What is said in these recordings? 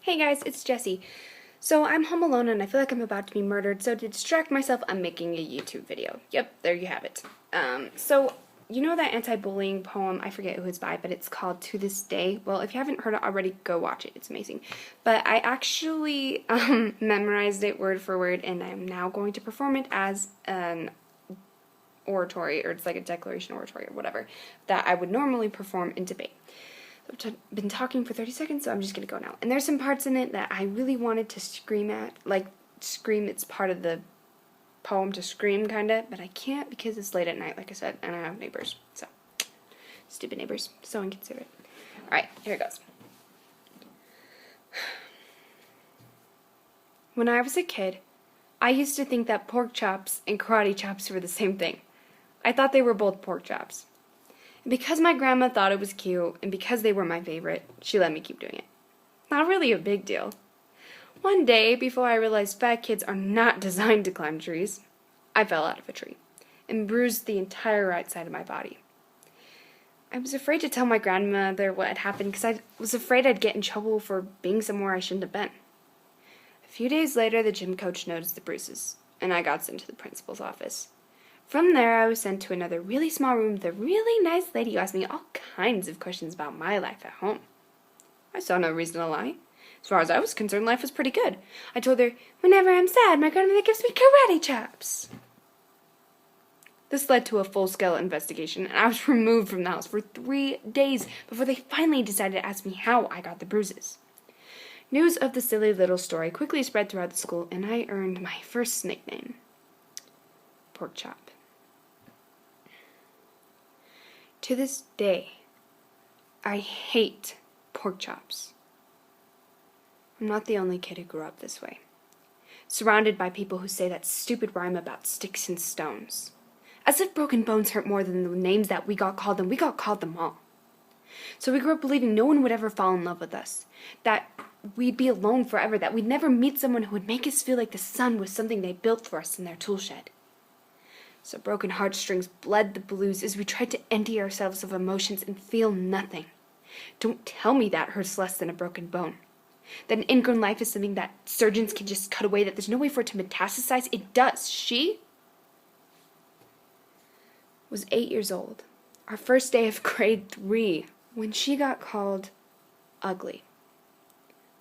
Hey guys, it's Jessie. So I'm home alone and I feel like I'm about to be murdered, so to distract myself, I'm making a YouTube video. Yep, there you have it. So you know that anti-bullying poem, I forget who it's by, but it's called To This Day? Well, if you haven't heard it already, go watch it. It's amazing. But I actually memorized it word for word, and I'm now going to perform it as an oratory, or it's like a declaration oratory or whatever, that I would normally perform in debate. I've been talking for 30 seconds, so I'm just going to go now. And there's some parts in it that I really wanted to scream at. Like, scream, it's part of the poem to scream, kind of. But I can't because it's late at night, like I said, and I have neighbors. So, stupid neighbors. So inconsiderate. Alright, here it goes. When I was a kid, I used to think that pork chops and karate chops were the same thing. I thought they were both pork chops. And because my grandma thought it was cute, and because they were my favorite, she let me keep doing it. Not really a big deal. One day, before I realized fat kids are not designed to climb trees, I fell out of a tree and bruised the entire right side of my body. I was afraid to tell my grandmother what had happened because I was afraid I'd get in trouble for being somewhere I shouldn't have been. A few days later, the gym coach noticed the bruises, and I got sent to the principal's office. From there, I was sent to another really small room with a really nice lady who asked me all kinds of questions about my life at home. I saw no reason to lie. As far as I was concerned, life was pretty good. I told her, whenever I'm sad, my grandmother gives me karate chops. This led to a full-scale investigation, and I was removed from the house for 3 days before they finally decided to ask me how I got the bruises. News of the silly little story quickly spread throughout the school, and I earned my first nickname, Pork Chop. To this day, I hate pork chops. I'm not the only kid who grew up this way, surrounded by people who say that stupid rhyme about sticks and stones. As if broken bones hurt more than the names that we got called, and we got called them all. So we grew up believing no one would ever fall in love with us, that we'd be alone forever, that we'd never meet someone who would make us feel like the sun was something they built for us in their tool shed. So broken heartstrings bled the blues as we tried to empty ourselves of emotions and feel nothing. Don't tell me that hurts less than a broken bone. That an ingrown life is something that surgeons can just cut away, that there's no way for it to metastasize. It does. She was 8 years old, our first day of grade 3, when she got called ugly.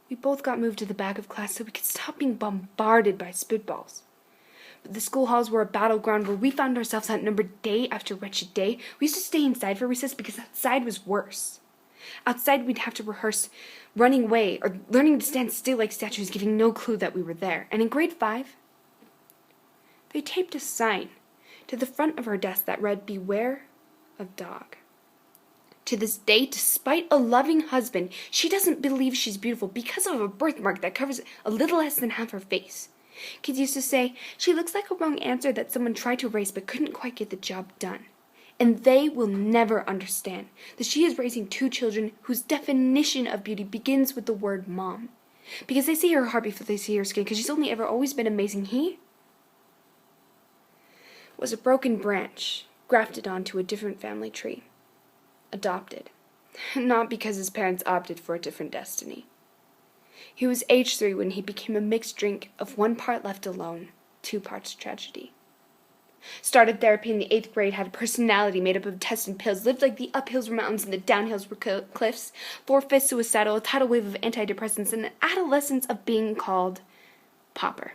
We both got moved to the back of class so we could stop being bombarded by spitballs. But the school halls were a battleground where we found ourselves outnumbered day after wretched day. We used to stay inside for recess because outside was worse. Outside we'd have to rehearse running away or learning to stand still like statues, giving no clue that we were there. And in grade 5, they taped a sign to the front of our desk that read, "Beware of dog." To this day, despite a loving husband, she doesn't believe she's beautiful because of a birthmark that covers a little less than half her face. Kids used to say, she looks like a wrong answer that someone tried to erase but couldn't quite get the job done. And they will never understand that she is raising 2 children whose definition of beauty begins with the word mom. Because they see her heart before they see her skin, because she's only ever always been amazing. He was a broken branch grafted onto a different family tree. Adopted. Not because his parents opted for a different destiny. He was age 3 when he became a mixed drink of 1 part left alone, 2 parts tragedy. Started therapy in the 8th grade, had a personality made up of tests and pills, lived like the uphills were mountains and the downhills were cliffs, 4/5 suicidal, a tidal wave of antidepressants, and an adolescence of being called Popper.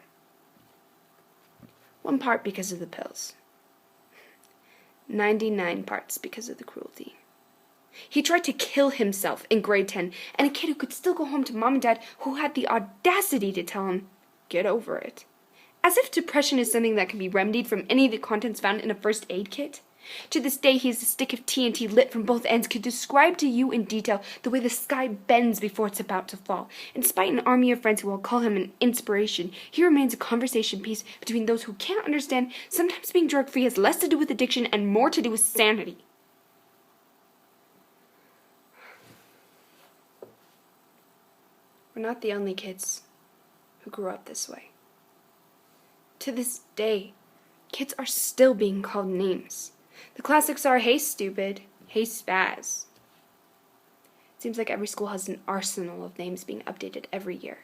1 part because of the pills. 99 parts because of the cruelty. He tried to kill himself in grade 10, and a kid who could still go home to mom and dad who had the audacity to tell him, get over it. As if depression is something that can be remedied from any of the contents found in a first aid kit. To this day, he is a stick of TNT lit from both ends, could describe to you in detail the way the sky bends before it's about to fall. In spite of an army of friends who will call him an inspiration, he remains a conversation piece between those who can't understand sometimes being drug-free has less to do with addiction and more to do with sanity. We're not the only kids who grew up this way. To this day, kids are still being called names. The classics are, hey stupid, hey spaz. Seems like every school has an arsenal of names being updated every year.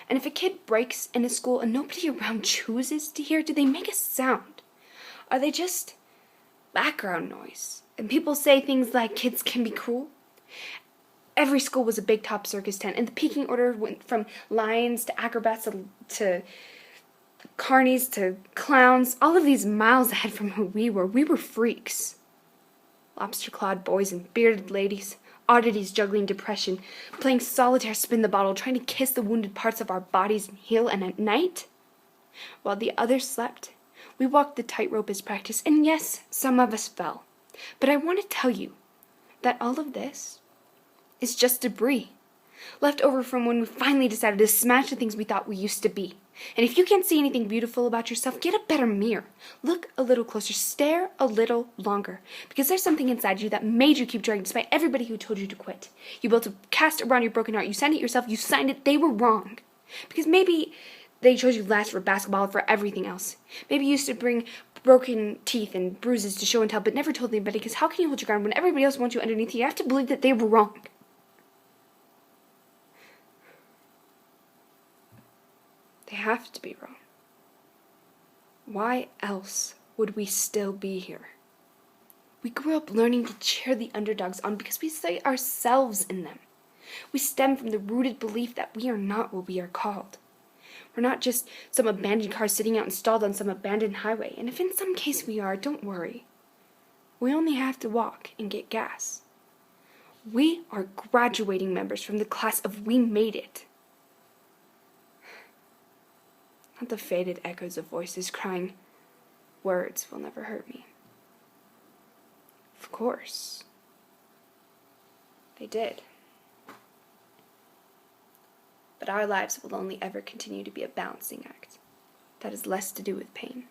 And if a kid breaks in a school and nobody around chooses to hear, do they make a sound? Are they just background noise? And people say things like kids can be cruel? Every school was a big top circus tent, and the peaking order went from lions to acrobats to carnies to clowns, all of these miles ahead from who we were. We were freaks. Lobster-clawed boys and bearded ladies, oddities juggling depression, playing solitaire spin the bottle, trying to kiss the wounded parts of our bodies and heal, and at night, while the others slept, we walked the tightrope as practice, and yes, some of us fell. But I want to tell you that all of this is just debris, left over from when we finally decided to smash the things we thought we used to be. And if you can't see anything beautiful about yourself, get a better mirror. Look a little closer. Stare a little longer. Because there's something inside you that made you keep trying despite everybody who told you to quit. You built a cast around your broken heart. You signed it yourself. You signed it. They were wrong. Because maybe they chose you last for basketball, for everything else. Maybe you used to bring broken teeth and bruises to show and tell, but never told anybody. Because how can you hold your ground when everybody else wants you underneath you? You have to believe that they were wrong. They have to be wrong. Why else would we still be here? We grew up learning to cheer the underdogs on because we see ourselves in them. We stem from the rooted belief that we are not what we are called. We're not just some abandoned car sitting out installed on some abandoned highway. And if in some case we are, don't worry. We only have to walk and get gas. We are graduating members from the class of We Made It. Not the faded echoes of voices crying, "Words will never hurt me." Of course, they did. But our lives will only ever continue to be a balancing act that has less to do with pain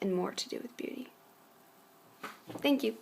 and more to do with beauty. Thank you.